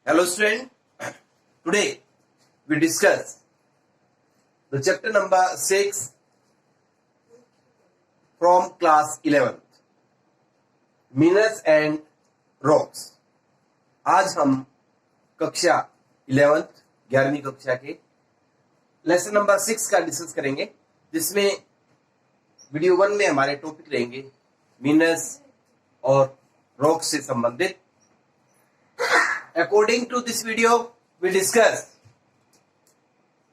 Hello student, today we discuss the chapter number 6 from class 11th, Minerals and Rocks. आज हम कक्षा 11th 11वीं कक्षा के लेसन नंबर 6 का डिस्कस करेंगे, जिसमें वीडियो 1 में हमारे टॉपिक रहेंगे मिनरल्स और रॉक्स से संबंधित. According to this video, we discuss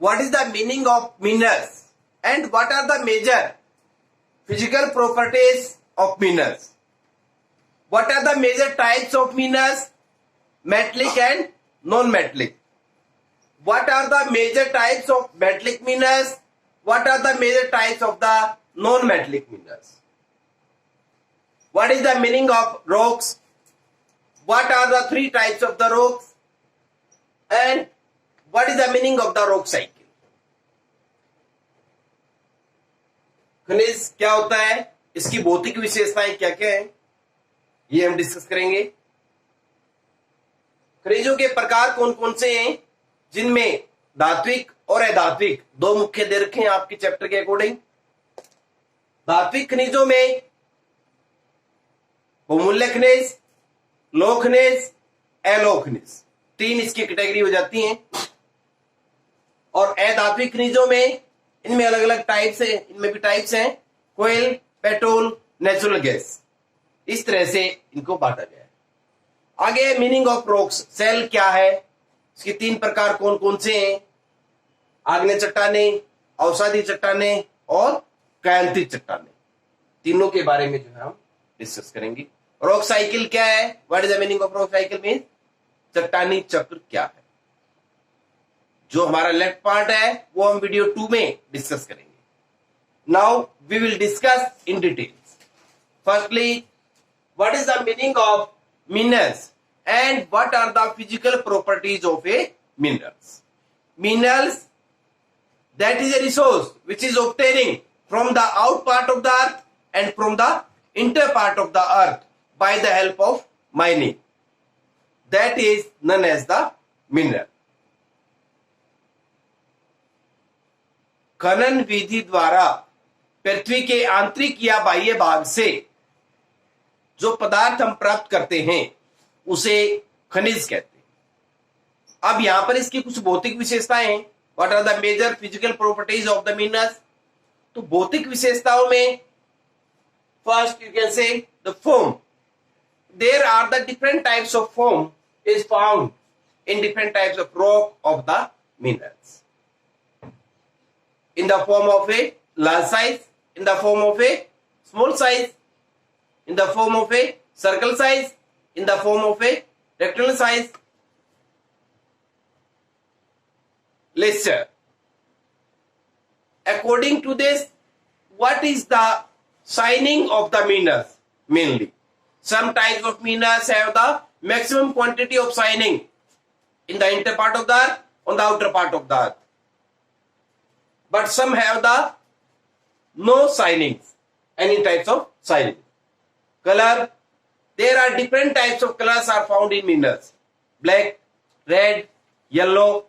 what is the meaning of minerals and what are the major physical properties of minerals. What are the major types of minerals, metallic and non-metallic. What are the major types of metallic minerals? What are the major types of the non-metallic minerals. What is the meaning of rocks? What are the three types of the rocks? And what is the meaning of the rock cycle? खनिज क्या होता है, इसकी भौतिक विशेषताएं क्या क्या है, ये हम डिस्कस करेंगे. खनिजों के प्रकार कौन कौन से हैं, जिनमें धात्विक और अधात्विक दो मुख्य दे रखे हैं आपके चैप्टर के अकॉर्डिंग. धात्विक खनिजों में बहुमूल्य खनिज, लौह खनिज, अलोह खनिज, तीन इसकी कैटेगरी हो जाती हैं. और अधात्विक खनिजों में इनमें अलग अलग टाइप्स हैं, इनमें भी टाइप्स हैं, कोयल, पेट्रोल, नेचुरल गैस, इस तरह से इनको बांटा गया है. आगे मीनिंग ऑफ रॉक्स, सेल क्या है, इसके तीन प्रकार कौन कौन से हैं, आग्नेय चट्टाने, अवसादी चट्टाने और कायांतित चट्टाने, तीनों के बारे में जो है हम डिस्कस करेंगे. रॉक साइकिल क्या है, what is the meaning of rock cycle mean, चट्टानी चक्र क्या है. जो हमारा लेफ्ट पार्ट है वो हम वीडियो 2 में डिस्कस करेंगे. Now we will discuss in details. Firstly, what is the meaning of minerals and what are the physical properties of a minerals. Minerals, that is a resource which is obtaining from the out part of the earth and from the inner part of the earth by the help of mining. That is known as the mineral. खनन विधि द्वारा पृथ्वी के आंतरिक या बाह्य भाग से जो पदार्थ हम प्राप्त करते हैं उसे खनिज कहते हैं. अब यहां पर इसकी कुछ भौतिक विशेषताएं हैं. What are the major physical properties of the minerals? तो भौतिक विशेषताओं में first you can say the foam. There are the different types of foam is found in different types of rock of the minerals. In the form of a large size, in the form of a small size, in the form of a circle size, in the form of a rectangular size. Let's according to this, what is the shining of the minerals mainly? Some types of minerals have the maximum quantity of shining in the inner part of the earth, on the outer part of the earth. But some have the no shinings, any types of shining. Color, there are different types of colors are found in minerals. Black, red, yellow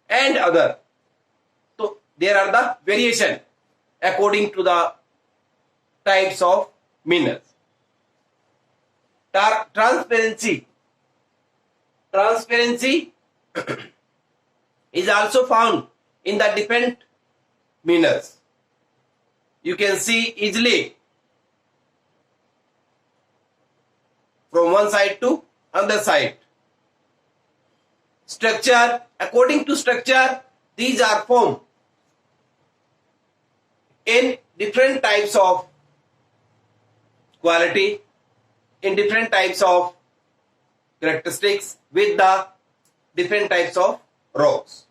and other. So there are the variation according to the types of minerals. Transparency is also found in the different minerals. You can see easily from one side to another side. Structure, according to structure, these are formed in different types of quality, in different types of characteristics with the different types of rocks.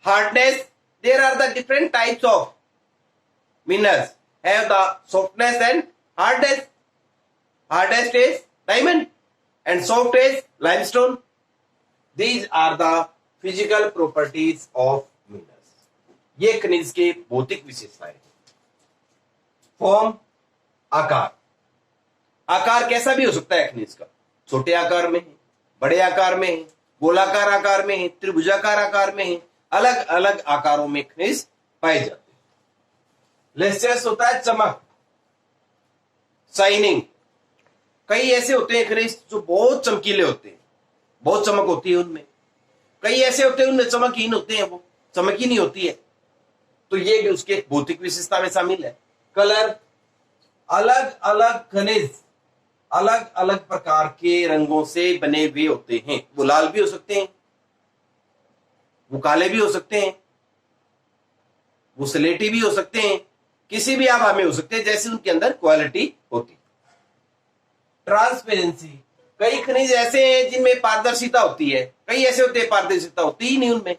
Hardness, there are the different types of minerals have the softness and hardness. Hardest is diamond and soft is limestone. These are the physical properties of minerals. ये खनिज के भौतिक विशेषताएं. Form, आकार. आकार कैसा भी हो सकता है खनिज का, छोटे आकार में है, बड़े आकार में है, गोलाकार आकार में है, त्रिभुजाकार आकार में है, अलग अलग आकारों में खनिज पाए जाते हैं। लेस्टर्स होता है चमक, शाइनिंग। कई ऐसे होते हैं खनिज जो बहुत चमकीले होते हैं, बहुत चमक होती है उनमें। कई ऐसे होते हैं उनमें चमकहीन होते हैं, वो चमक ही नहीं होती है। तो ये भी उसके भौतिक विशेषता में शामिल है। कलर, अलग अलग खनिज अलग अलग प्रकार के रंगों से बने हुए होते हैं। वो लाल भी हो सकते हैं, वो काले भी हो सकते हैं, वो स्लेटी भी हो सकते हैं, किसी भी आभा में हो सकते हैं, जैसे उनके अंदर क्वालिटी होती। ट्रांसपेरेंसी, कई खनिज ऐसे हैं जिनमें पारदर्शिता होती है, कई ऐसे होते हैं पारदर्शिता होती ही नहीं उनमें।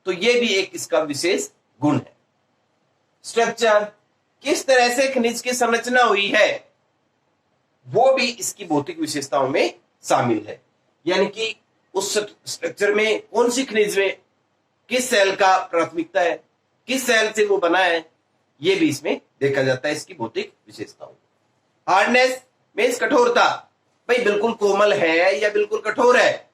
तो ये भी एक इसका विशेष गुण है। स्ट्रक्चर, किस तरह से खनिज की संरचना हुई है, वो भी इसकी भौतिक विशेषताओं में शामिल है। यानी कि उस स्ट्रक्चर में कौन सी खनिज में किस सेल का प्राथमिकता है, किस सेल से वो बना है, ये भी इसमें देखा जाता है, इसकी भौतिक विशेषताओं। हार्डनेस मीन्स कठोरता, भाई बिल्कुल कोमल है या बिल्कुल कठोर है,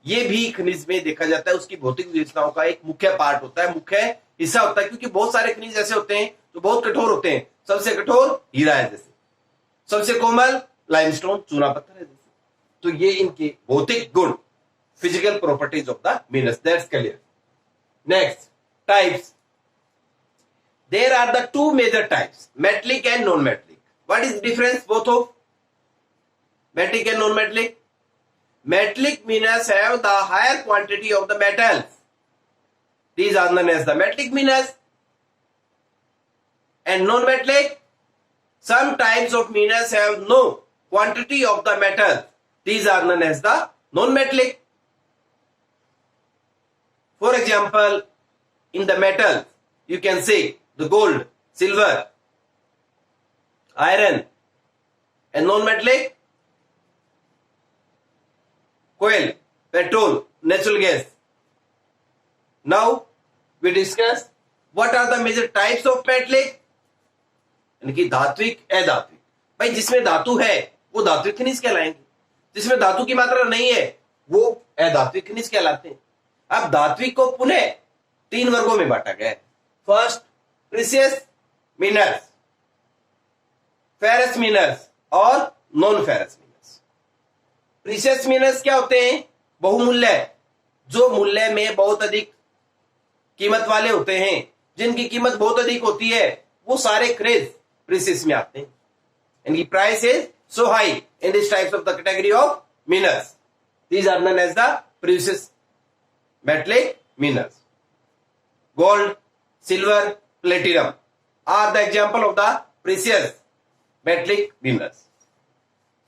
ये भी खनिज में देखा जाता है। उसकी भौतिक विशेषताओं का एक मुख्य पार्ट होता है, मुख्य हिस्सा होता है। क्योंकि बहुत सारे खनिज ऐसे होते हैं जो बहुत कठोर होते हैं। सबसे कठोर हीरा है जैसे, सबसे कोमल लाइमस्टोन, चूना पत्थर है जैसे। तो ये इनके भौतिक गुण, physical properties of the minerals, that's clear. Next, types. There are the two major types, metallic and non metallic. What is difference both of metallic and non-metallic? Metallic minerals have the higher quantity of the metals. These are known as the metallic minerals. And non-metallic, some types of minerals have no quantity of the metals. These are known as the non-metallic. For example, in the metals, you can say the gold, silver, iron, and non-metallic, coal, petrol, natural gas. Now we discuss what are the major types of metallic, यानी कि धात्विक, अधात्विक। भाई जिसमें धातु है वो धात्विक खनिज कहलाएंगे, जिसमें धातु की मात्रा नहीं है वो अधात्विक खनिज कहलाते हैं। अब धात्विक को पुनः 3 वर्गों में बांटा गया है। First, precious minerals, ferrous minerals और non ferrous minerals. Precious minerals क्या होते हैं? बहुमूल्य, जो मूल्य में बहुत अधिक कीमत वाले होते हैं, जिनकी कीमत बहुत अधिक होती है, वो सारे खनिज प्रीशियस में आते हैं। इनकी price is so high in this types of the category of minerals. These are known as the precious metallic minerals. Gold, silver, platinum are the example of the precious metallic minerals.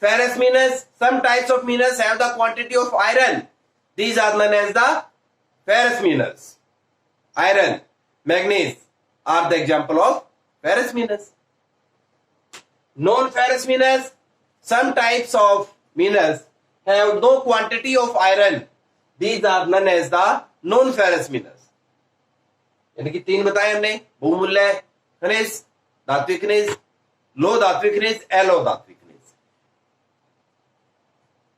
Ferrous minerals, some types of minerals have the quantity of iron. These are known as the ferrous minerals. Iron, manganese are the example of ferrous minerals. Non-ferrous minerals, some types of minerals have no quantity of iron. These are known as the non-ferrous minerals. यानी कि 3 बताए हमने, बहुमूल्य खनिज, धात्विक खनिज, लो धात्विक खनिज, एलो धात्विक खनिज।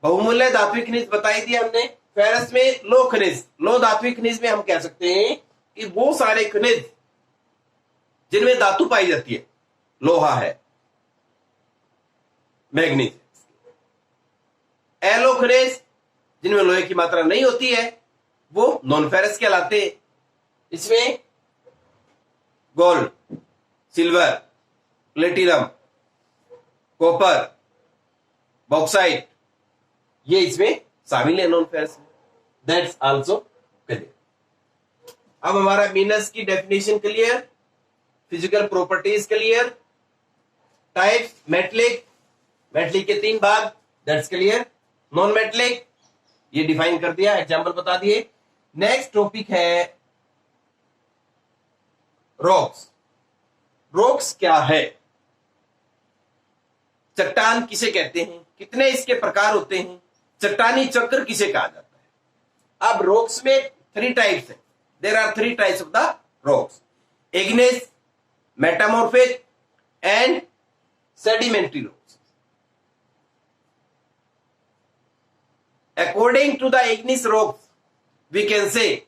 बहुमूल्य धात्विक खनिज बताई थी हमने। फेरस में लो खनिज, लो धात्विक खनिज में हम कह सकते हैं कि वो सारे खनिज जिनमें धातु पाई जाती है, लोहा है, मैग्नीज। एलो खनिज जिनमें लोहे की मात्रा नहीं होती है, वो नॉन फेरस कहलाते हैं। इसमें gold, silver, platinum, copper, bauxite, ये इसमें शामिल है नॉन फेरस में। That's also clear. अब हमारा मिनरल्स की definition clear, physical properties clear, types metallic, metallic के 3 भाग, दैट्स क्लियर। नॉन मेटलिक ये डिफाइन कर दिया, एग्जांपल बता दिए। नेक्स्ट टॉपिक है रॉक्स। रॉक्स क्या है? चट्टान किसे कहते हैं? कितने इसके प्रकार होते हैं? चट्टानी चक्र किसे कहा जाता है? अब रॉक्स में 3 टाइप्स हैं। There are 3 types of the rocks: igneous, metamorphic and sedimentary rocks. According to the igneous rocks, we can say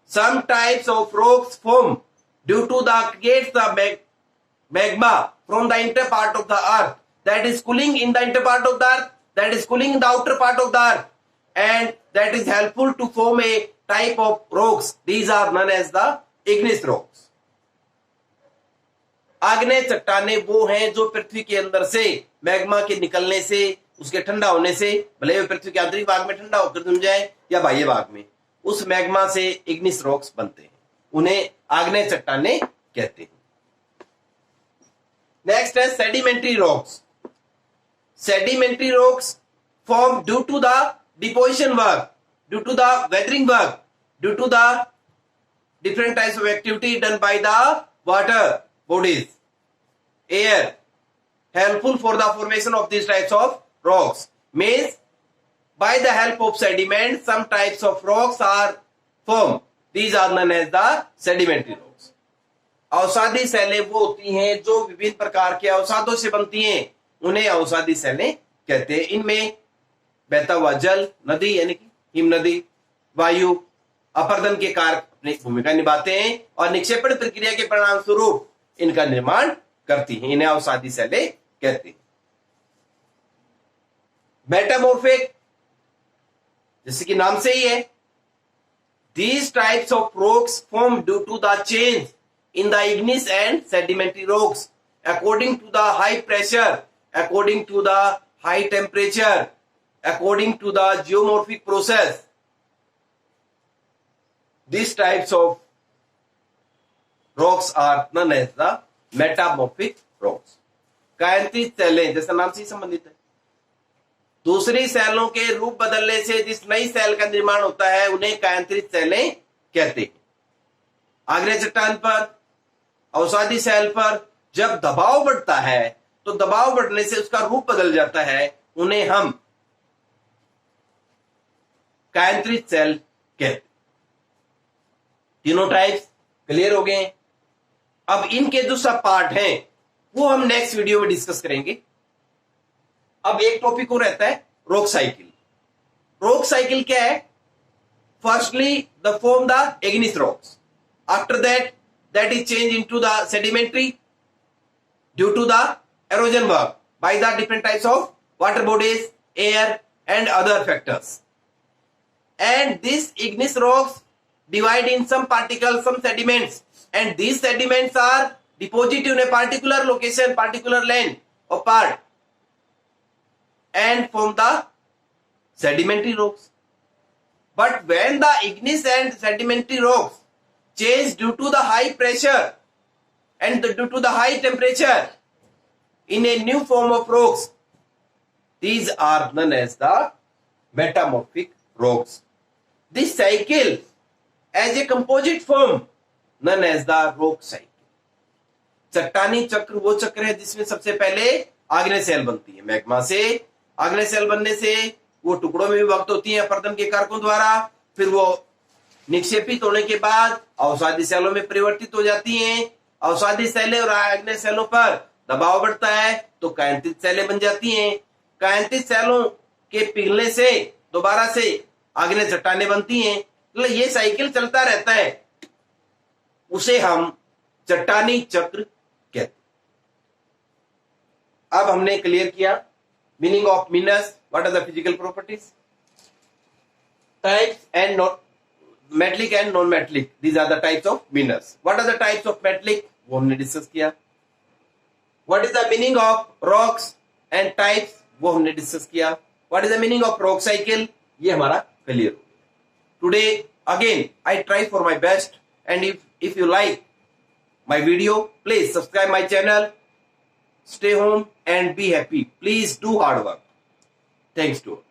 some types of rocks form due to the creates the magma from the inner part of the earth, that is cooling in the inner part of the earth, that is cooling in the outer part of the earth, and that is helpful to form a type of rocks. These are known as the igneous rocks. आग्नेय चट्टाने वो हैं जो पृथ्वी के अंदर से magma के निकलने से, उसके ठंडा होने से, भले वे पृथ्वी के आंतरिक भाग में ठंडा होकर जम जाए या बाह्य भाग में, उस मैग्मा से इग्निस रॉक्स बनते हैं, उन्हें आग्नेय चट्टाने कहते हैं. नेक्स्ट है sedimentary rocks. Sedimentary rocks form due to the deposition work, due to the weathering work, due to the different types of activity done by the water bodies, air, helpful for the formation of these types of rocks. Means by the help of sediment some types of rocks are formed. These are known as the sedimentary rocks. अवसादी सैलें वो होती हैं जो विभिन्न प्रकार के अवसादों से बनती हैं, उन्हें अवसादी सैलें कहते हैं. इनमें बहता हुआ जल, नदी यानी कि हिम नदी, वायु अपर्दन के कारक अपनी भूमिका निभाते हैं और निक्षेपण प्रक्रिया के परिणाम स्वरूप इनका निर्माण करती हैं. इन्हें अवसादी सैलें कहते हैं. मेटामॉर्फिक, जैसे कि नाम से ही है, these types of rocks form due to the change in the igneous and sedimentary rocks according to the high pressure, according to the high temperature, according to the geomorphic process. These types of rocks are known as the metamorphic rocks. कायांतरित सैलें, जैसा नाम से ही संबंधित है, दूसरी salon के रूप बदलने से जिस नई सैल का निर्माण होता है उन्हें कायांतरित सैलें कहते हैं. आग्नेय चट्टान पर, अवसादी सैल पर जब दबाव बढ़ता है तो दबाव बढ़ने से उसका रूप बदल जाता है, उन्हें हम कायांतरित सैल कहते हैं. तीनों टाइप्स क्लियर हो गए. अब इनके जो सब पार्ट हैं वो हम नेक्स्ट वीडियो में डिस्कस करेंगे. अब एक टॉपिक और रहता है रॉक साइकिल. रॉक साइकिल क्या है? Firstly the form the igneous rocks, after that is change into the sedimentary due to the erosion work by the different types of water bodies, air and other factors. And these igneous rocks divide in some particles, some sediments, and these sediments are deposited in a particular location, particular length or part, and form the sedimentary rocks. But when the igneous and sedimentary rocks change due to the high pressure and due to the high temperature in a new form of rocks, these are known as the metamorphic rocks. This cycle as a composite form known as the rock cycle. चट्टानी चक्र वो चक्र है जिसमें सबसे पहले आग्नेय cell बनती है. मैग्मा से आग्नेय सेल बनने से वो टुकड़ों में विभक्त होती है अपर्दन के कारकों द्वारा, फिर वो निक्षेपित होने के बाद अवसादी सेलों में परिवर्तित हो जाती हैं. अवसादी सेलें और आग्नेय सेलों पर दबाव बढ़ता है तो कायांतरित सेलें बन जाती हैं. कायांतरित सेलों के पिघलने से दोबारा से आग्नेय चट्टानें बनती हैं. मतलब ये साइकिल चलता रहता है, उसे हम चट्टानी चक्र कहते हैं. अब हमने क्लियर किया meaning of minerals, what are the physical properties, types and metallic and non metallic, these are the types of minerals. What are the types of metallic, वो हमने डिस्कस किया. What is the meaning of rocks and types, वो हमने discuss किया. What is the meaning of rock cycle, ये हमारा clear हो गया. Today again I try for my best, and if you like my video, please subscribe my channel. Stay home and be happy. Please do hard work. Thanks to all.